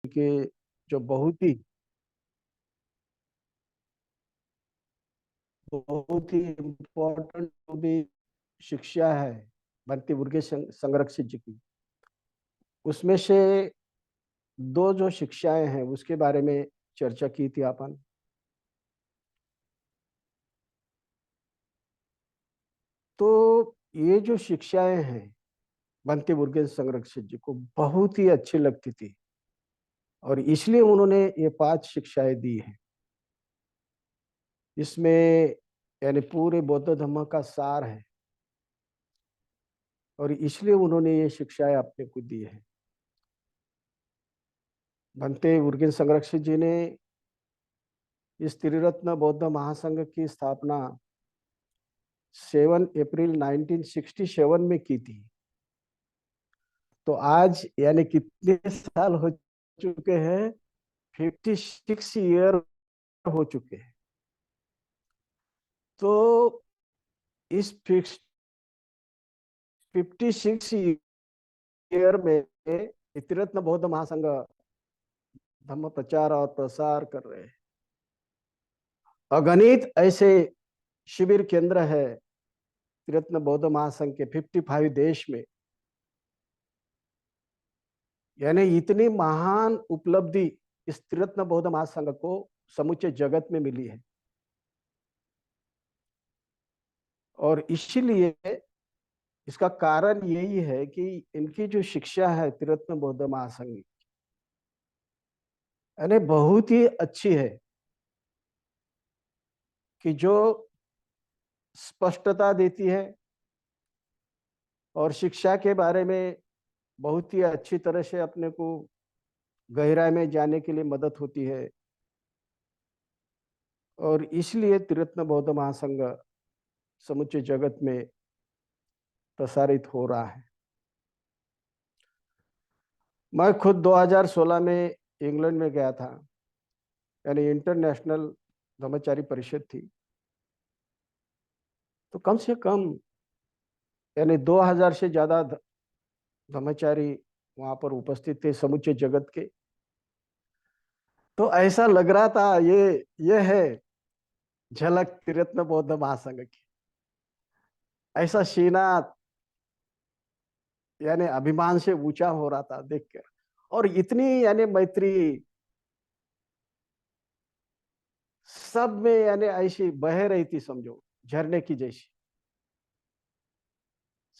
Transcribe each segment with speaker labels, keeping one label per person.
Speaker 1: के जो बहुत ही इम्पोर्टेंट जो भी शिक्षा है भक्ति मुर्गे संरक्षित जी की, उसमें से दो जो शिक्षाएं हैं उसके बारे में चर्चा की थी अपन। तो ये जो शिक्षाएं हैं भक्ति मुर्गे संरक्षित जी को बहुत ही अच्छी लगती थी और इसलिए उन्होंने ये 5 शिक्षाएं दी हैं। इसमें यानी पूरे बौद्ध धर्म का सार है और इसलिए उन्होंने ये शिक्षाएं अपने को दी है। भंते मुर्गे संरक्षित जी ने इस त्रिरत्न बौद्ध महासंघ की स्थापना 7 अप्रैल 1967 में की थी। तो आज यानी कितने साल हो चुके हैं? 56 ईयर हो चुके हैं। तो इस 56 ईयर में त्रिरत्न बौद्ध महासंघ धर्म प्रचार और प्रसार कर रहे हैं। अगणित ऐसे शिविर केंद्र है त्रिरत्न बौद्ध महासंघ के 55 देश में। यानी इतनी महान उपलब्धि इस त्रिरत्न बौद्ध महासंघ को समूचे जगत में मिली है और इसीलिए इसका कारण यही है कि इनकी जो शिक्षा है त्रिरत्न बौद्ध महासंघ यानी बहुत ही अच्छी है कि जो स्पष्टता देती है और शिक्षा के बारे में बहुत ही अच्छी तरह से अपने को गहराई में जाने के लिए मदद होती है और इसलिए त्रिरत्न बौद्ध महासंघ समुचे जगत में प्रसारित हो रहा है। मैं खुद 2016 में इंग्लैंड में गया था, यानी इंटरनेशनल ब्रह्मचारी परिषद थी। तो कम से कम यानी 2000 से ज्यादा ब्रह्मचारी वहां पर उपस्थित थे समुचे जगत के। तो ऐसा लग रहा था ये है झलक त्रिरत्न बौद्ध महासंघ की। ऐसा सीना यानी अभिमान से ऊंचा हो रहा था देखकर। और इतनी यानी मैत्री सब में यानी ऐसी बह रही थी, समझो झरने की जैसी।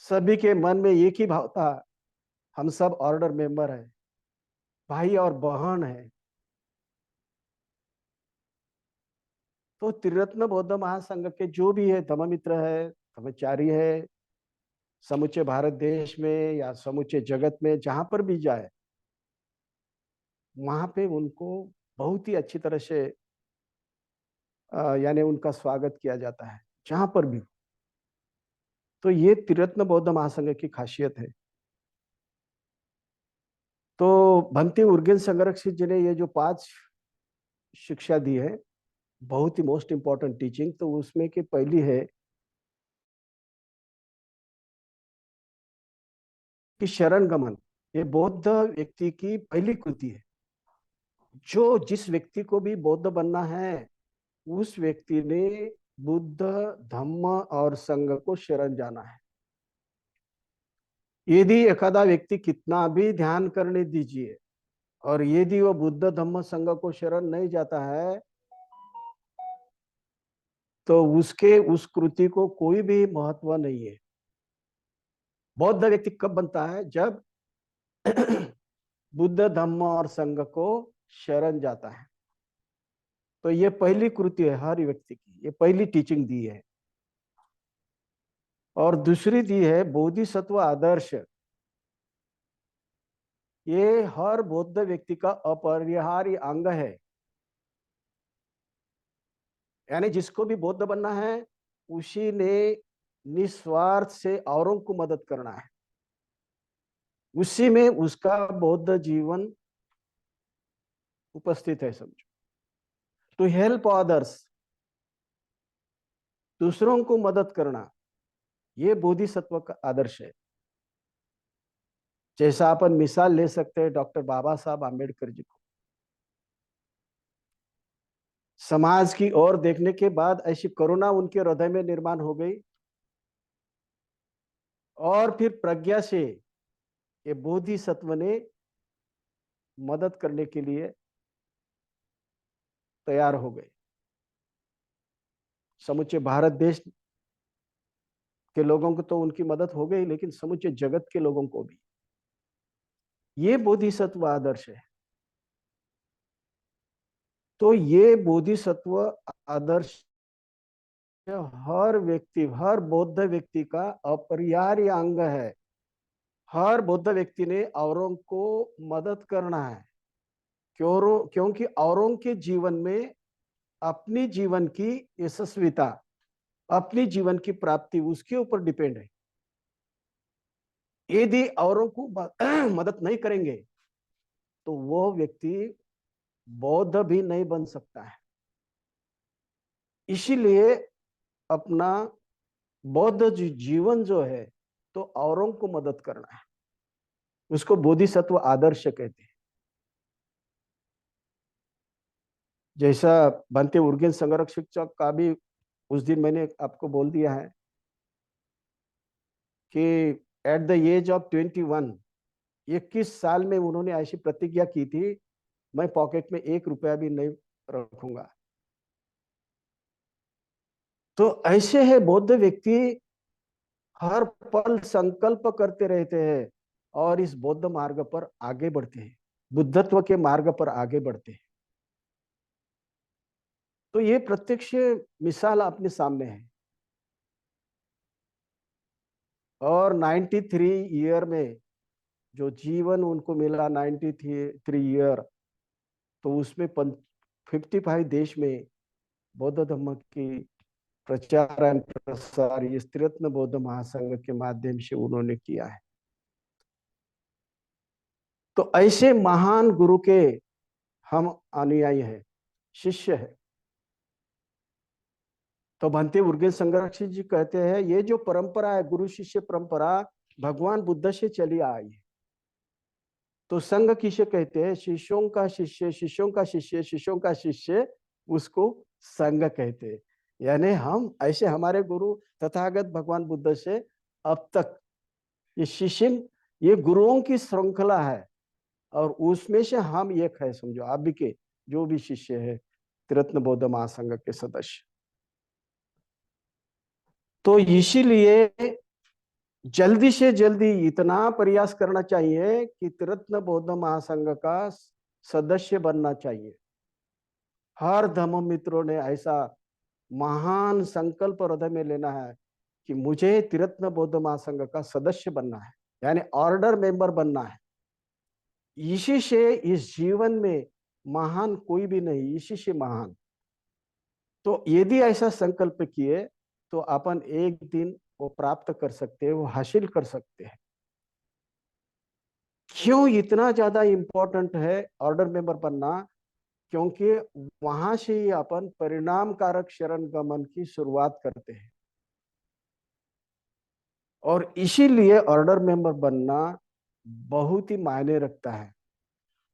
Speaker 1: सभी के मन में एक ही भाव था, हम सब ऑर्डर मेंबर है, भाई और बहन है। तो त्रिरत्न बौद्ध महासंघ के जो भी है धर्ममित्र है, धर्मचारी है, समूचे भारत देश में या समूचे जगत में जहां पर भी जाए वहां पे उनको बहुत ही अच्छी तरह से यानी उनका स्वागत किया जाता है जहां पर भी। तो ये त्रिरत्न बौद्ध महासंघ की खासियत है। तो भंती उर्गेन संरक्षित जी ने ये जो 5 शिक्षा दी है, बहुत ही मोस्ट इंपॉर्टेंट टीचिंग, तो उसमें की पहली है कि शरण गमन। ये बौद्ध व्यक्ति की पहली कृति है। जो जिस व्यक्ति को भी बौद्ध बनना है उस व्यक्ति ने बुद्ध धम्म और संघ को शरण जाना है। यदि एखादा व्यक्ति कितना भी ध्यान करने दीजिए और यदि वो बुद्ध धम्म संघ को शरण नहीं जाता है तो उसके उस कृति को कोई भी महत्व नहीं है। बौद्ध व्यक्ति कब बनता है? जब बुद्ध धम्म और संघ को शरण जाता है। तो ये पहली कृति है हर व्यक्ति की, ये पहली टीचिंग दी है। और दूसरी दी है बोधिसत्व आदर्श। ये हर बौद्ध व्यक्ति का अपरिहार्य अंग है। यानी जिसको भी बौद्ध बनना है उसी ने निस्वार्थ से औरों को मदद करना है, उसी में उसका बौद्ध जीवन उपस्थित है, समझो। टू हेल्प अदर्स, दूसरों को मदद करना, ये बोधिसत्व का आदर्श है। जैसा अपन मिसाल ले सकते हैं डॉक्टर बाबा साहब आम्बेडकर जी को। समाज की ओर देखने के बाद ऐसी करुणा उनके हृदय में निर्माण हो गई, और फिर प्रज्ञा से ये बोधिसत्व ने मदद करने के लिए तैयार हो गए। समूचे भारत देश के लोगों को तो उनकी मदद हो गई, लेकिन समूचे जगत के लोगों को भी। ये बोधिसत्व आदर्श है। तो ये बोधिसत्व आदर्श हर व्यक्ति, हर बौद्ध व्यक्ति का अपरिहार्य अंग है। हर बौद्ध व्यक्ति ने औरों को मदद करना है, क्योंकि औरों के जीवन में अपनी जीवन की यशस्विता, अपनी जीवन की प्राप्ति उसके ऊपर डिपेंड है। यदि औरों को मदद नहीं करेंगे तो वो व्यक्ति बौद्ध भी नहीं बन सकता है। इसीलिए अपना बौद्ध जीवन जो है तो औरों को मदद करना है, उसको बोधिसत्व आदर्श कहते हैं। जैसा बनते उर्गेन संरक्षक का भी उस दिन मैंने आपको बोल दिया है कि एट द एज ऑफ 21, 21 साल में उन्होंने ऐसी प्रतिज्ञा की थी, मैं पॉकेट में 1 रुपया भी नहीं रखूंगा। तो ऐसे है बौद्ध व्यक्ति, हर पल संकल्प करते रहते हैं और इस बौद्ध मार्ग पर आगे बढ़ते हैं, बुद्धत्व के मार्ग पर आगे बढ़ते हैं। तो ये प्रत्यक्ष मिसाल अपने सामने है। और 93 ईयर में जो जीवन उनको मिला, 93 ईयर, तो उसमें 55 देश में बौद्ध धर्म की प्रचार एवं प्रसार इस त्रिरत्न बौद्ध महासंघ के माध्यम से उन्होंने किया है। तो ऐसे महान गुरु के हम अनुयायी हैं, शिष्य है। तो भंते उर्गेन संरक्षक जी कहते हैं ये जो परंपरा है, गुरु शिष्य परंपरा, भगवान बुद्ध से चली आई है। तो संघ किसे कहते हैं? शिष्यों का शिष्य, शिष्यों का शिष्य, शिष्यों का शिष्य, उसको संघ कहते हैं। यानी हम ऐसे हमारे गुरु तथागत भगवान बुद्ध से अब तक ये शिष्य, ये गुरुओं की श्रृंखला है, और उसमें से हम एक है, समझो आप भी के जो भी शिष्य है त्रिरत्न बौद्ध महासंघ के सदस्य। तो इसीलिए जल्दी से जल्दी इतना प्रयास करना चाहिए कि त्रिरत्न बौद्ध महासंघ का सदस्य बनना चाहिए। हर धर्म मित्रों ने ऐसा महान संकल्प हृदय में लेना है कि मुझे त्रिरत्न बौद्ध महासंघ का सदस्य बनना है, यानी ऑर्डर मेंबर बनना है। इसी से इस जीवन में महान कोई भी नहीं, इसी से महान। तो यदि ऐसा संकल्प किए तो अपन एक दिन वो प्राप्त कर सकते हैं, वो हासिल कर सकते हैं। क्यों इतना ज्यादा इंपॉर्टेंट है ऑर्डर मेंबर बनना? क्योंकि वहां से ही अपन परिणाम कारक शरण गमन की शुरुआत करते हैं, और इसीलिए ऑर्डर मेंबर बनना बहुत ही मायने रखता है।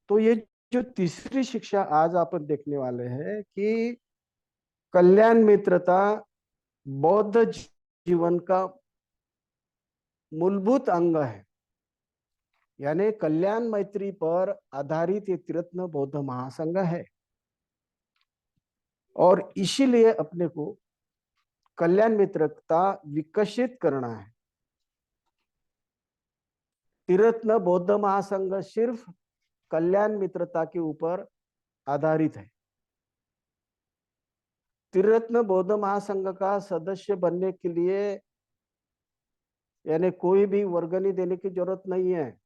Speaker 1: तो ये जो तीसरी शिक्षा आज अपन देखने वाले हैं कि कल्याण मित्रता बौद्ध जीवन का मूलभूत अंग है, यानी कल्याण मैत्री पर आधारित ये त्रिरत्न बौद्ध महासंघ है। और इसीलिए अपने को कल्याण मित्रता विकसित करना है। त्रिरत्न बौद्ध महासंघ सिर्फ कल्याण मित्रता के ऊपर आधारित है। त्रिरत्न बौद्ध महासंघ का सदस्य बनने के लिए यानी कोई भी वर्गनी देने की जरूरत नहीं है,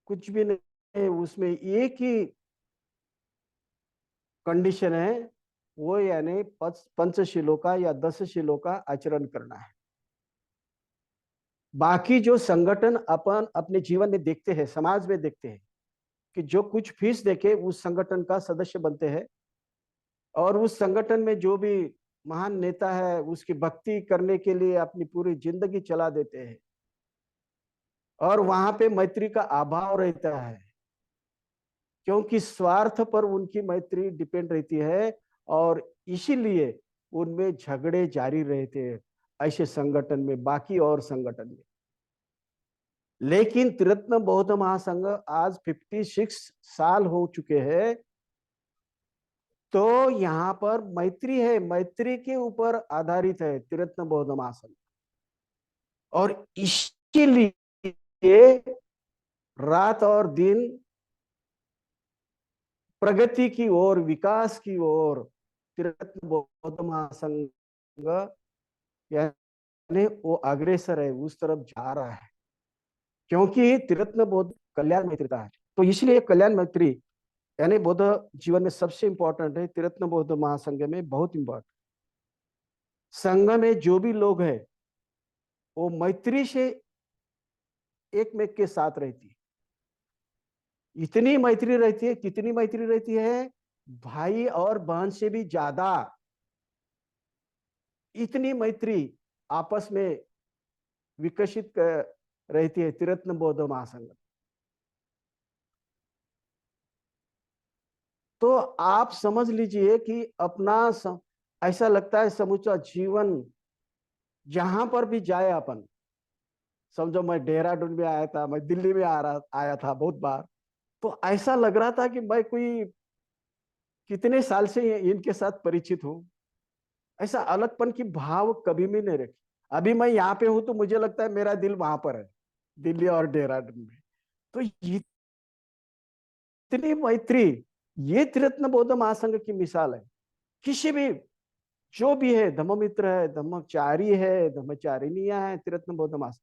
Speaker 1: कुछ भी नहीं। उसमें एक ही कंडीशन है, वो यानी पंचशीलों का या 10 शीलों का आचरण करना है। बाकी जो संगठन अपन अपने जीवन में देखते हैं, समाज में देखते हैं कि जो कुछ फीस देके उस संगठन का सदस्य बनते हैं, और उस संगठन में जो भी महान नेता है उसकी भक्ति करने के लिए अपनी पूरी जिंदगी चला देते हैं, और वहां पे मैत्री का अभाव रहता है, क्योंकि स्वार्थ पर उनकी मैत्री डिपेंड रहती है, और इसीलिए उनमें झगड़े जारी रहते हैं ऐसे संगठन में, बाकी और संगठन में। लेकिन त्रिरत्न बौद्ध महासंघ आज 56 साल हो चुके हैं, तो यहाँ पर मैत्री है, मैत्री के ऊपर आधारित है त्रिरत्न बौद्ध महासंघ। और इसीलिए रात और दिन प्रगति की ओर, विकास की ओर त्रिरत्न बौद्ध महासंघ यानी वो अग्रसर है, उस तरफ जा रहा है, क्योंकि त्रिरत्न बौद्ध कल्याण मैत्रिता है। तो इसलिए कल्याण मैत्री यानी बौद्ध जीवन में सबसे इंपॉर्टेंट है, त्रिरत्न बौद्ध महासंघ में बहुत इंपॉर्टेंट। संघ में जो भी लोग हैं वो मैत्री से एक में के साथ रहती है। इतनी मैत्री रहती है, कितनी मैत्री रहती है, भाई और बहन से भी ज्यादा इतनी मैत्री आपस में विकसित रहती है त्रिरत्न बौद्ध महासंघ। तो आप समझ लीजिए कि ऐसा लगता है समूचा जीवन जहां पर भी जाए अपन, समझो मैं देहरादून में आया था, मैं दिल्ली में आया था बहुत बार, तो ऐसा लग रहा था कि मैं कोई कितने साल से इनके साथ परिचित हूं। ऐसा अलगपन की भाव कभी भी नहीं रखी। अभी मैं यहाँ पे हूं तो मुझे लगता है मेरा दिल वहां पर है, दिल्ली और देहरादून में। तो इतनी मैत्री, ये त्रिरत्न बौद्ध महासंघ की मिसाल है। किसी भी जो भी है, धम्ममित्र है, धम्मचारी है, धम्मचारिणियां है, त्रिरत्न बौद्ध महासंघ,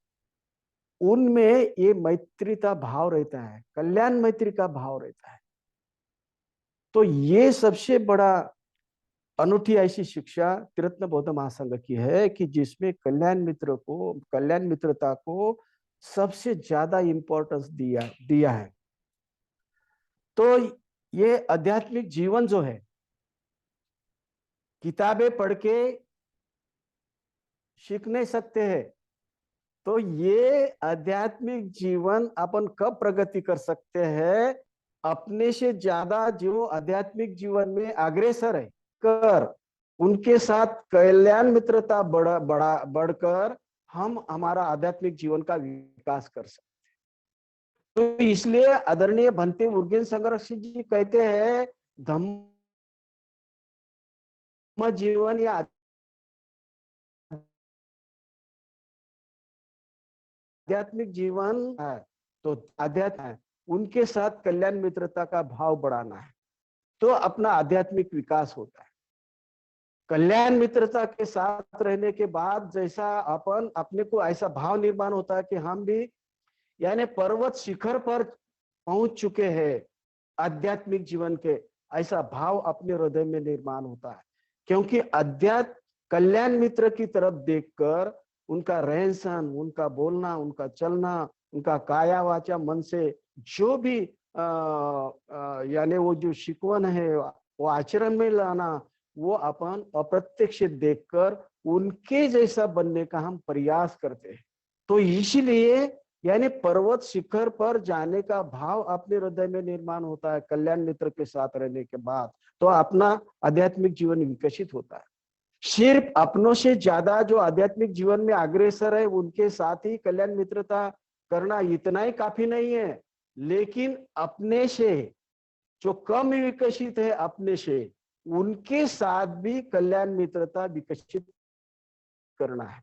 Speaker 1: उनमें ये मैत्री का भाव रहता है, कल्याण मैत्री का भाव रहता है। तो ये सबसे बड़ा अनूठी ऐसी शिक्षा त्रिरत्न बौद्ध महासंघ की है कि जिसमें कल्याण मित्रता को सबसे ज्यादा इंपॉर्टेंस दिया दिया है। तो ये आध्यात्मिक जीवन जो है, किताबें पढ़ के सीख नहीं सकते हैं। तो ये आध्यात्मिक जीवन अपन कब प्रगति कर सकते हैं, अपने से ज्यादा जो आध्यात्मिक जीवन में अग्रसर है कर उनके साथ कल्याण मित्रता बढ़कर हम हमारा आध्यात्मिक जीवन का विकास कर सकते। तो इसलिए आदरणीय भंते उर्गेन संघर्षित जी कहते हैं, धम्म जीवन या आध्यात्मिक जीवन है, तो आध्यात्म है, उनके साथ कल्याण मित्रता का भाव बढ़ाना है, तो अपना आध्यात्मिक विकास होता है। कल्याण मित्रता के साथ रहने के बाद जैसा अपन अपने को ऐसा भाव निर्माण होता है कि हम भी यानी पर्वत शिखर पर पहुंच चुके हैं आध्यात्मिक जीवन के, ऐसा भाव अपने हृदय में निर्माण होता है। क्योंकि अध्यात्म कल्याण मित्र की तरफ देखकर उनका रहन सहन, उनका बोलना, उनका चलना, उनका काया वाचा मन से जो भी यानी वो जो शिकवन है वो आचरण में लाना, वो अपन अप्रत्यक्ष देखकर उनके जैसा बनने का हम प्रयास करते हैं। तो इसीलिए यानी पर्वत शिखर पर जाने का भाव अपने हृदय में निर्माण होता है कल्याण मित्र के साथ रहने के बाद, तो अपना आध्यात्मिक जीवन विकसित होता है। सिर्फ अपनों से ज्यादा जो आध्यात्मिक जीवन में अग्रसर है उनके साथ ही कल्याण मित्रता करना इतना ही काफी नहीं है, लेकिन अपने से जो कम विकसित है अपने से, उनके साथ भी कल्याण मित्रता विकसित करना है।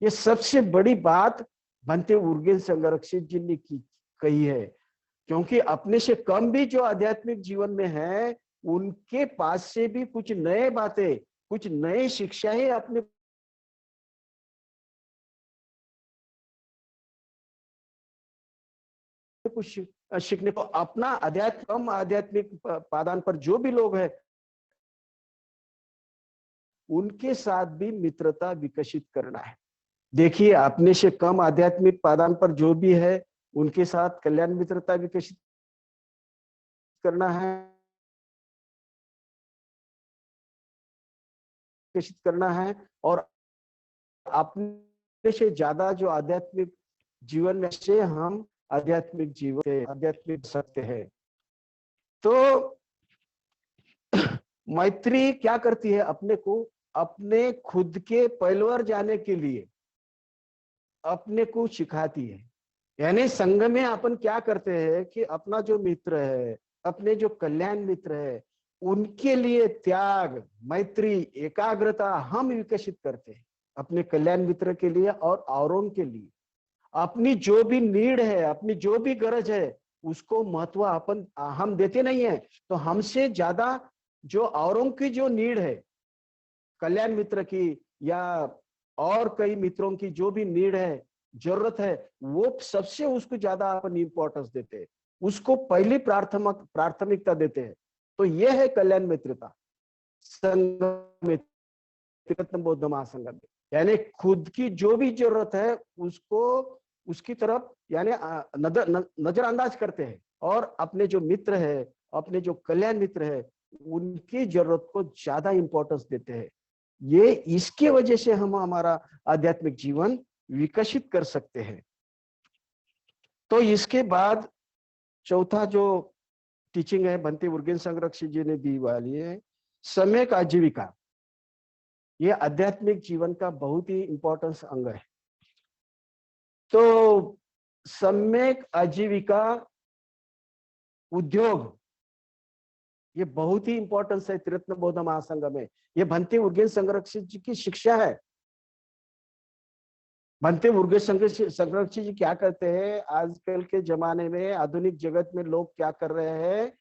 Speaker 1: ये सबसे बड़ी बात भंते उर्गेन संरक्षित जी ने कही है। क्योंकि अपने से कम भी जो आध्यात्मिक जीवन में है, उनके पास से भी कुछ नए बातें, कुछ नए शिक्षाएं अपने कुछ सीखने को, अपना कम आध्यात्मिक पादान पर जो भी लोग हैं उनके साथ भी मित्रता विकसित करना है। देखिए अपने से कम आध्यात्मिक पादान पर जो भी है उनके साथ कल्याण मित्रता विकसित करना है, और अपने से ज्यादा जो आध्यात्मिक जीवन में से हम आध्यात्मिक जीवन आध्यात्मिक सकते हैं। तो मैत्री क्या करती है? अपने को अपने खुद के पहलुओं जाने के लिए अपने को सिखाती है। यानी संघ में अपन क्या करते हैं कि अपना जो मित्र है, अपने जो कल्याण मित्र है, उनके लिए त्याग, मैत्री, एकाग्रता हम विकसित करते हैं अपने कल्याण मित्र के लिए और औरों के लिए। अपनी जो भी नीड है, अपनी जो भी गरज है, उसको महत्व अपन हम देते नहीं है। तो हमसे ज्यादा जो औरों की जो नीड है, कल्याण मित्र की या और कई मित्रों की जो भी नीड है, जरूरत है, वो सबसे उसको ज्यादा अपन इंपॉर्टेंस देते हैं, उसको पहली प्राथमिकता देते हैं। तो ये है कल्याण मित्रता संघ में, तिब्बतन बौद्ध महासंघ में। यानी खुद की जो भी जरूरत है उसको उसकी तरफ यानी नजरअंदाज करते हैं, और अपने जो मित्र है, अपने जो कल्याण मित्र है, उनकी जरूरत को ज्यादा इंपॉर्टेंस देते हैं। ये इसके वजह से हम हमारा आध्यात्मिक जीवन विकसित कर सकते हैं। तो इसके बाद चौथा जो टीचिंग है भंते उर्गेन संरक्षी जी ने दी वाली है, सम्यक आजीविका। ये आध्यात्मिक जीवन का बहुत ही इंपॉर्टेंस अंग है। तो सम्यक आजीविका उद्योग, ये बहुत ही इंपॉर्टेंस है त्रिरत्न बौद्ध महासंघ में। ये भंते उर्गेन संरक्षी जी की शिक्षा है। भंते उर्गेन संरक्षी जी क्या करते हैं? आजकल के जमाने में, आधुनिक जगत में लोग क्या कर रहे हैं,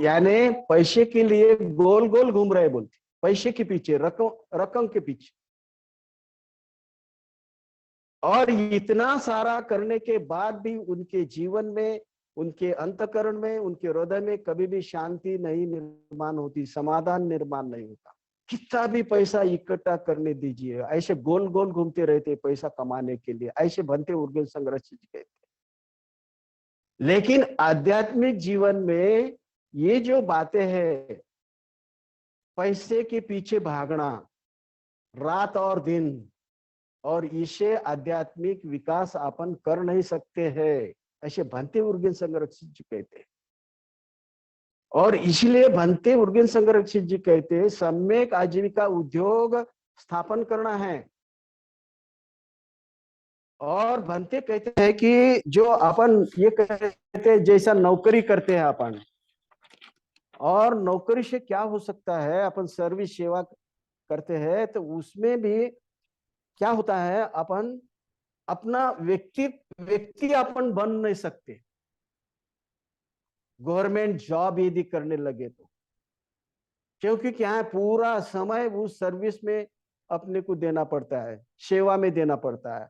Speaker 1: यानी पैसे के लिए गोल गोल घूम रहे, बोलते पैसे के पीछे, रकम के पीछे। और इतना सारा करने के बाद भी उनके जीवन में, उनके अंतःकरण में, उनके हृदय में कभी भी शांति नहीं निर्माण होती, समाधान निर्माण नहीं होता। कितना भी पैसा इकट्ठा करने दीजिए, ऐसे गोल गोल घूमते रहते पैसा कमाने के लिए, ऐसे भंते उर्गेन संरक्षी जी कहते। लेकिन आध्यात्मिक जीवन में ये जो बातें हैं, पैसे के पीछे भागना रात और दिन, और इसे आध्यात्मिक विकास अपन कर नहीं सकते हैं, ऐसे भंते उर्गेन संरक्षित जी कहते हैं। और इसलिए भंते उर्गेन संरक्षित जी कहते हैं सम्यक आजीविका उद्योग स्थापन करना है। और भंते कहते हैं कि जो अपन ये कहते हैं जैसा नौकरी करते हैं अपन, और नौकरी से क्या हो सकता है, अपन सर्विस सेवा करते हैं, तो उसमें भी क्या होता है, अपन अपना व्यक्ति अपन बन नहीं सकते गवर्नमेंट जॉब यदि करने लगे तो। क्योंकि क्या है, पूरा समय उस सर्विस में अपने को देना पड़ता है, सेवा में देना पड़ता है,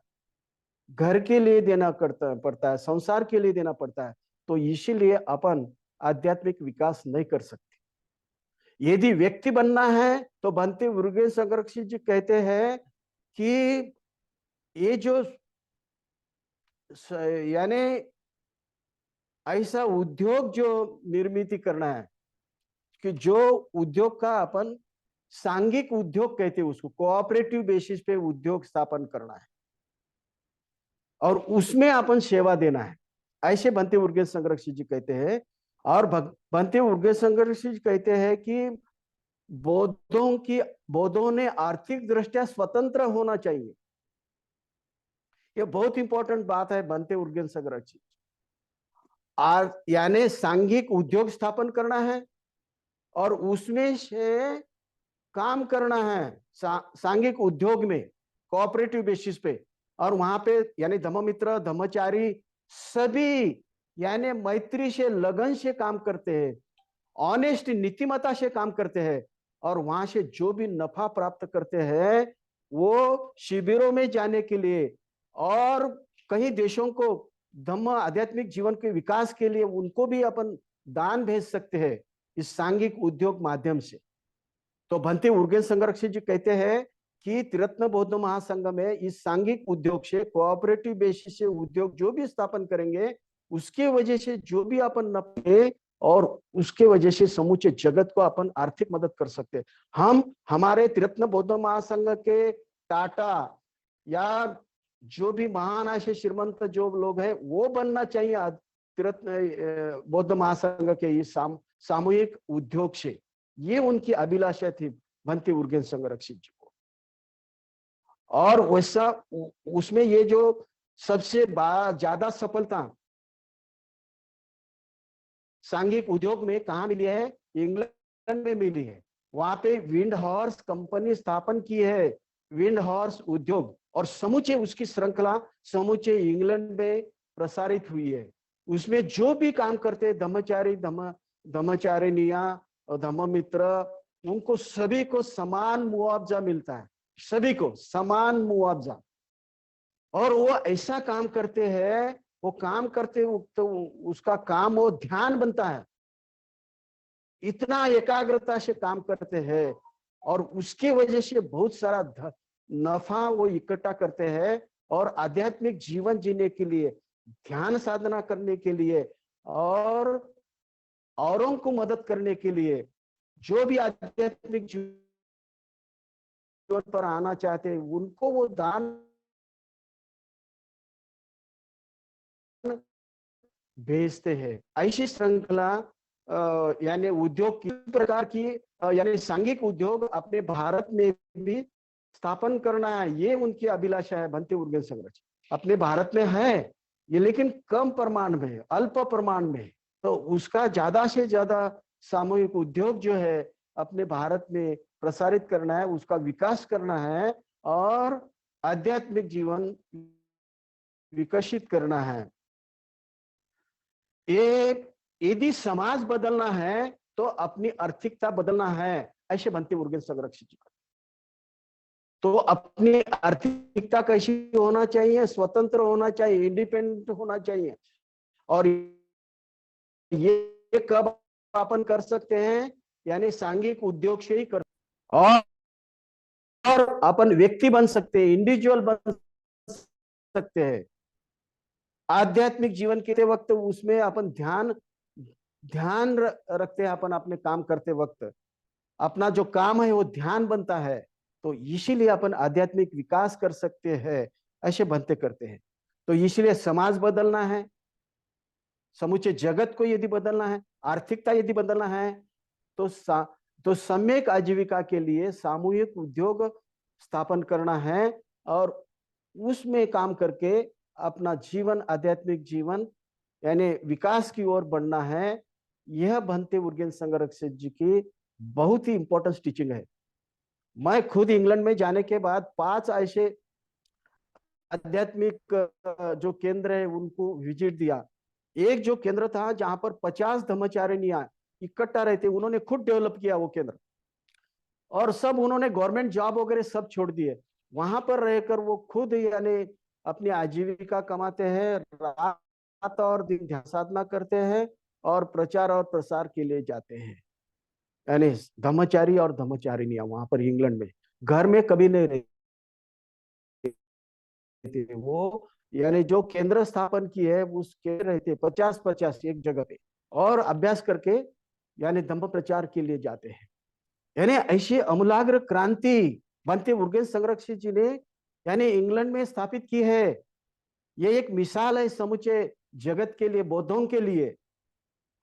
Speaker 1: घर के लिए देना पड़ता है, संसार के लिए देना पड़ता है। तो इसीलिए अपन आध्यात्मिक विकास नहीं कर सकते। यदि व्यक्ति बनना है तो भंते उर्गेन संरक्षित जी कहते हैं कि ये जो यानी ऐसा उद्योग जो निर्मित करना है, कि जो उद्योग का अपन सांघिक उद्योग कहते हैं, उसको कोऑपरेटिव बेसिस पे उद्योग स्थापन करना है और उसमें अपन सेवा देना है, ऐसे भंते उर्गेन संरक्षित जी कहते हैं। और भंते उर्गेन संरक्षित जी कहते हैं कि बौद्धों ने आर्थिक दृष्टया स्वतंत्र होना चाहिए। ये बहुत इंपॉर्टेंट बात है भंते उर्गेन संरक्षित। यानी सांघिक उद्योग स्थापन करना है और उसमें से काम करना है सांघिक उद्योग में कोऑपरेटिव बेसिस पे। और वहां पे यानी धम्ममित्र, धम्मचारी सभी यानी मैत्री से, लगन से काम करते हैं, ऑनेस्ट नीतिमत्ता से काम करते हैं, और वहां से जो भी नफा प्राप्त करते हैं वो शिविरों में जाने के लिए और कई देशों को धम्म आध्यात्मिक जीवन के विकास के लिए उनको भी अपन दान भेज सकते हैं इस सांघिक उद्योग माध्यम से। तो भंते उर्गेन संरक्षित जी कहते हैं कि त्रिरत्न बौद्ध महासंघ में इस सांघिक उद्योग से, कोऑपरेटिव बेसिस से उद्योग जो भी स्थापन करेंगे, उसके वजह से जो भी अपन नफे और उसके वजह से समूचे जगत को अपन आर्थिक मदद कर सकते हैं। हम हमारे त्रिरत्न बौद्ध महासंघ के टाटा या जो भी महान ऐसे श्रीमंत जो लोग हैं वो बनना चाहिए बौद्ध महासंघ के इस सामूहिक उद्योग से। ये उनकी अभिलाषा थी भंते उर्गेन संघरक्षित जी को। और वैसा उसमें ये जो सबसे ज्यादा सफलता सांघिक उद्योग में कहा मिली है, इंग्लैंड में मिली है। वहां पे विंड हॉर्स कंपनी स्थापन की है, विंड हॉर्स उद्योग, और समूचे उसकी श्रृंखला समूचे इंग्लैंड में प्रसारित हुई है। उसमें जो भी काम करते धम्मचारी धम्मचारिणिया और धम्ममित्र, उनको सभी को समान मुआवजा मिलता है, सभी को समान मुआवजा। और वो ऐसा काम करते हैं, वो काम करते तो उसका काम वो ध्यान बनता है, इतना एकाग्रता से काम करते हैं, और उसकी वजह से बहुत सारा नफा वो इकट्ठा करते हैं। और आध्यात्मिक जीवन जीने के लिए, ध्यान साधना करने के लिए, और औरों को मदद करने के लिए, जो भी आध्यात्मिक जीवन पर आना चाहते हैं उनको वो दान भेजते हैं। ऐसी श्रृंखला यानी उद्योग की प्रकार की यानी सांघिक उद्योग अपने भारत में भी स्थापन करना है, ये उनकी अभिलाषा है भंते उर्गेन संघरक्षित। अपने भारत में है ये, लेकिन कम प्रमाण में, अल्प प्रमाण में। तो उसका ज्यादा से ज्यादा सामूहिक उद्योग जो है अपने भारत में प्रसारित करना है, उसका विकास करना है, और आध्यात्मिक जीवन विकसित करना है। ये यदि समाज बदलना है तो अपनी आर्थिकता बदलना है, ऐसे भंते उर्गेन संघरक्षित जी। तो अपनी आर्थिकता कैसी होना चाहिए? स्वतंत्र होना चाहिए, इंडिपेंडेंट होना चाहिए। और ये कब अपन कर सकते हैं? यानी सांघिक उद्योग से ही कर। और अपन व्यक्ति बन सकते हैं, इंडिविजुअल बन सकते हैं। आध्यात्मिक जीवन के वक्त उसमें अपन ध्यान रखते हैं। अपन अपने काम करते वक्त अपना जो काम है वो ध्यान बनता है, तो इसीलिए अपन आध्यात्मिक विकास कर सकते हैं, ऐसे बनते करते हैं। तो इसलिए समाज बदलना है, समूचे जगत को यदि बदलना है, आर्थिकता यदि बदलना है, तो तो सम्यक आजीविका के लिए सामूहिक उद्योग स्थापन करना है, और उसमें काम करके अपना जीवन, आध्यात्मिक जीवन यानी विकास की ओर बढ़ना है। यह भंते उर्गेन संघरक्षित जी की बहुत ही इंपॉर्टेंट टीचिंग है। मैं खुद इंग्लैंड में जाने के बाद 5 ऐसे आध्यात्मिक जो केंद्र है उनको विजिट दिया। एक जो केंद्र था जहां पर 50 धर्मचारिणियां इकट्ठा रहते, उन्होंने खुद डेवलप किया वो केंद्र, और सब उन्होंने गवर्नमेंट जॉब वगैरह सब छोड़ दिए। वहां पर रहकर वो खुद यानी अपनी आजीविका कमाते हैं, रात और दिन ध्यान साधना करते हैं, और प्रचार और प्रसार के लिए जाते हैं। यानी धर्मचारी और धर्मचारिणियां वहां पर इंग्लैंड में घर में कभी नहीं रहते वो, यानी जो केंद्र स्थापन की है उस केंद्र रहते 50-50 एक जगह पे, और अभ्यास करके यानी धम्म प्रचार के लिए जाते हैं। यानी ऐसी अमूलाग्र क्रांति भंते उर्गेन संघरक्षित जी ने यानी इंग्लैंड में स्थापित की है। ये एक मिसाल है समूचे जगत के लिए, बौद्धों के लिए।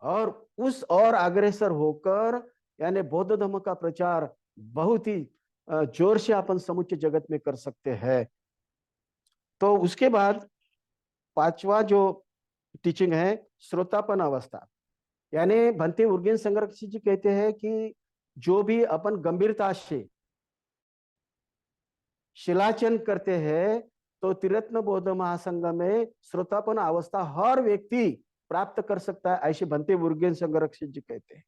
Speaker 1: और उस और अग्रसर होकर यानी बौद्ध धर्म का प्रचार बहुत ही जोर से अपन समूचे जगत में कर सकते हैं। तो उसके बाद 5वां जो टीचिंग है श्रोतापन अवस्था। यानी भंते उर्गेन संघरक्षित जी कहते हैं कि जो भी अपन गंभीरता से शिलाचन करते हैं, तो त्रिरत्न बौद्ध महासंघ में श्रोतापन अवस्था हर व्यक्ति प्राप्त कर सकता है, ऐसे भंते उर्गेन संघरक्षित जी कहते हैं।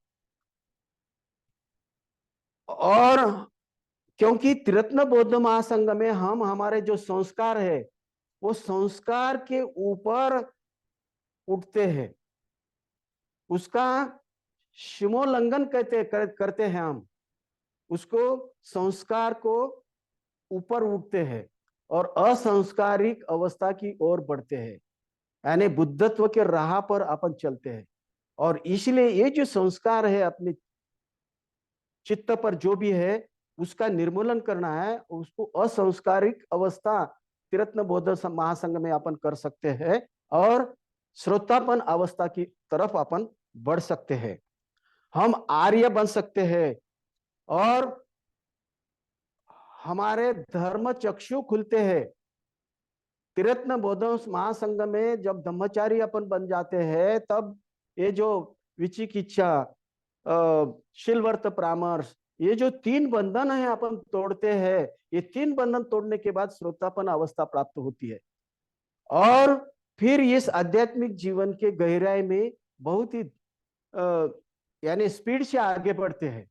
Speaker 1: और क्योंकि त्रिरत्न बौद्ध महासंघ में हम हमारे जो संस्कार है वो संस्कार के ऊपर उठते हैं, उसका शिमोल्लंघन करते हैं हम, उसको संस्कार को ऊपर उठते हैं और असंस्कारिक अवस्था की ओर बढ़ते हैं, यानी बुद्धत्व के राह पर अपन चलते हैं। और इसलिए ये जो संस्कार है अपने चित्त पर जो भी है उसका निर्मूलन करना है, उसको असंस्कारिक अवस्था त्रिरत्न बौद्ध महासंघ में अपन कर सकते हैं और श्रोतापन अवस्था की तरफ अपन बढ़ सकते हैं। हम आर्य बन सकते हैं और हमारे धर्म चक्षु खुलते हैं। त्रिरत्न बौद्ध महासंघ में जब ब्रह्मचारी अपन बन जाते हैं, तब ये जो विचिकित्सा, शिलवर्त परामर्श, ये जो 3 बंधन है अपन तोड़ते हैं, ये 3 बंधन तोड़ने के बाद श्रोतापन अवस्था प्राप्त होती है और फिर इस आध्यात्मिक जीवन के गहराई में बहुत ही यानी स्पीड से आगे बढ़ते हैं।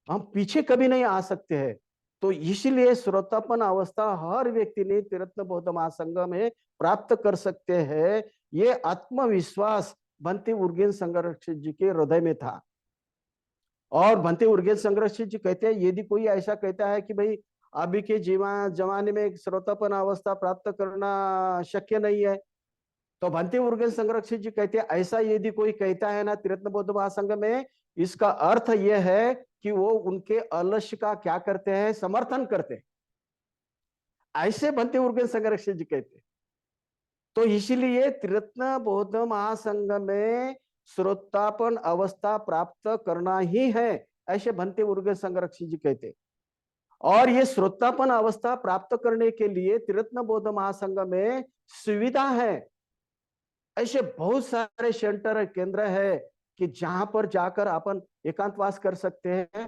Speaker 1: हम पीछे कभी नहीं आ सकते हैं। तो इसलिए श्रोतापन अवस्था हर व्यक्ति ने त्रिरत्न बौद्ध महासंघ में प्राप्त कर सकते हैं। ये आत्मविश्वास भंते उर्गेन संरक्षक जी के हृदय में था। और भंते उर्गेन संरक्षक जी कहते हैं, यदि कोई ऐसा कहता है कि भाई अभी के जमाने में श्रोतापन अवस्था प्राप्त करना शक्य नहीं है, तो भंते उर्गेन संरक्षक जी कहते हैं, ऐसा यदि कोई कहता है ना त्रिरत्न बौद्ध महासंघ में, इसका अर्थ यह है कि वो उनके आलस्य का क्या करते हैं, समर्थन करते हैं। ऐसे भंते उर्गेन संरक्षक जी कहते हैं। तो इसीलिए त्रिरत्न बौद्ध महासंघ में श्रोतापन अवस्था प्राप्त करना ही है, ऐसे भंते उर्गेन संरक्षक जी कहते। और ये श्रोतापन अवस्था प्राप्त करने के लिए त्रिरत्न बौद्ध महासंघ में सुविधा है। ऐसे बहुत सारे सेंटर केंद्र है कि जहां पर जाकर अपन एकांतवास कर सकते हैं,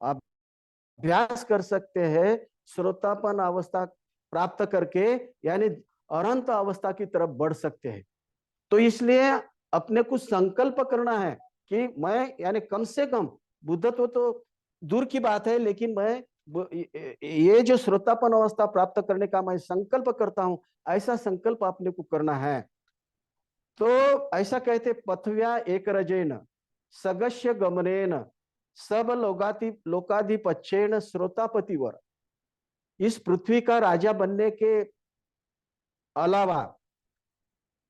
Speaker 1: अभ्यास कर सकते हैं, श्रोतापन अवस्था प्राप्त करके यानी अनंत अवस्था की तरफ बढ़ सकते हैं। तो इसलिए अपने को संकल्प करना है कि मैं यानी कम से कम, बुद्धत्व तो दूर की बात है, लेकिन मैं ये जो श्रोतापन अवस्था प्राप्त करने का मैं संकल्प करता हूं, ऐसा संकल्प अपने को करना है। तो ऐसा कहते, पथव्या एक रजेन सगस्य गमनेन सब लोकाधिपत्येन श्रोतापतिवर। इस पृथ्वी का राजा बनने के अलावा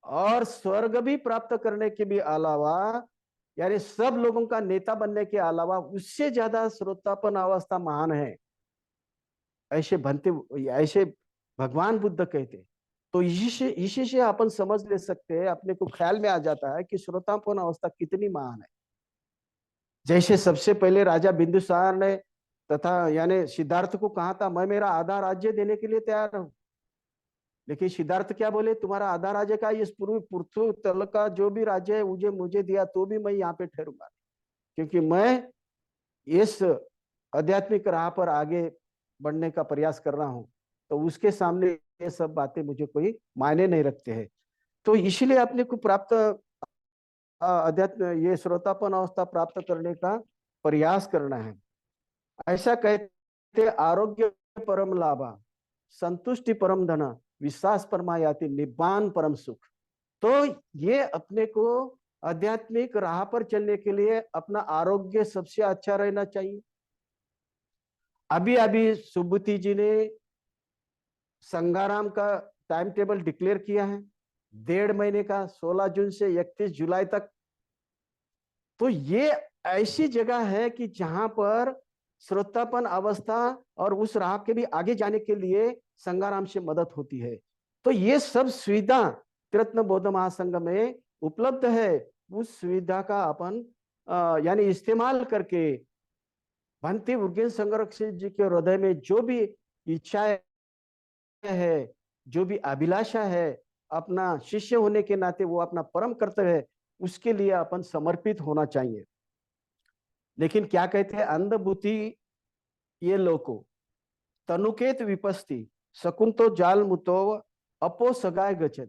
Speaker 1: और स्वर्ग भी प्राप्त करने के भी अलावा, यानी सब लोगों का नेता बनने के अलावा, उससे ज्यादा श्रोतापन अवस्था महान है, ऐसे भगवान बुद्ध कहते। तो इसी से अपन समझ ले सकते हैं, अपने को ख्याल में आ जाता है कि श्रोतापन अवस्था कितनी महान है। जैसे सबसे पहले राजा बिंदुसार ने तथा यानी सिद्धार्थ को कहा था, मैं मेरा आधा राज्य देने के लिए तैयार हूं। लेकिन सिद्धार्थ क्या बोले, तुम्हारा आधा राज्य का, इस पूर्वी पृथ्वी तल का जो भी राज्य है मुझे दिया तो भी मैं यहाँ पे ठहरूंगा, क्योंकि मैं इस आध्यात्मिक राह पर आगे बढ़ने का प्रयास कर रहा हूं। तो उसके सामने ये सब बातें मुझे कोई मायने नहीं रखते हैं। तो इसलिए अपने को प्राप्त अध्यात्म ये श्रोतापन अवस्था प्राप्त करने का प्रयास करना है। ऐसा कहते, आरोग्य परम लाभा, संतुष्टि परम धन, विश्वास परमायाति, निब्बान परम सुख। तो ये अपने को आध्यात्मिक राह पर चलने के लिए अपना आरोग्य सबसे अच्छा रहना चाहिए। अभी अभी सुबुति जी ने संगाराम का टाइम टेबल डिक्लेयर किया है, 1.5 महीने का, 16 जून से 31 जुलाई तक। तो ये ऐसी जगह है कि जहां पर श्रोतापन अवस्था और उस राह के भी आगे जाने के लिए संगाराम से मदद होती है। तो ये सब सुविधा त्रिरत्न बौद्ध महासंघ में उपलब्ध है। उस सुविधा का अपन यानी इस्तेमाल करके भंते उर्गेन संरक्षक जी के हृदय में जो भी इच्छाएं है, जो भी अभिलाषा है, अपना शिष्य होने के नाते वो अपना परम कर्तव्य है, उसके लिए अपन समर्पित होना चाहिए। लेकिन क्या कहते हैं, अंधबुद्धि ये लोको तनुकेत विपस्ती शकुंतो जाल मुतो अपो सगाय गचन।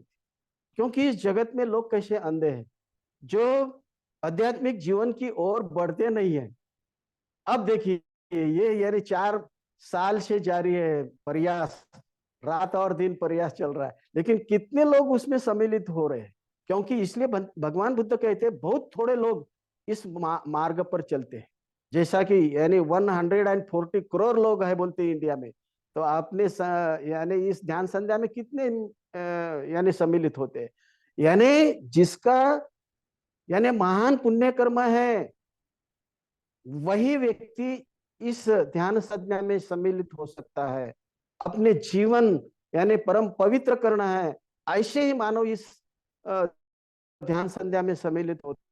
Speaker 1: क्योंकि इस जगत में लोग कैसे अंधे हैं, जो आध्यात्मिक जीवन की ओर बढ़ते नहीं है। अब देखिए, ये यानी 4 साल से जारी है प्रयास, रात और दिन प्रयास चल रहा है, लेकिन कितने लोग उसमें सम्मिलित हो रहे हैं। क्योंकि इसलिए भगवान बुद्ध कहते हैं, बहुत थोड़े लोग इस मार्ग पर चलते हैं। जैसा कि यानी 140 करोड़ लोग है बोलते हैं इंडिया में, तो आपने यानी इस ध्यान संध्या में कितने यानी सम्मिलित होते हैं। यानी जिसका यानी महान पुण्य कर्म है, वही व्यक्ति इस ध्यान संध्या में सम्मिलित हो सकता है। अपने जीवन यानी परम पवित्र करना है। ऐसे ही मानव इस ध्यान संध्या में सम्मिलित होते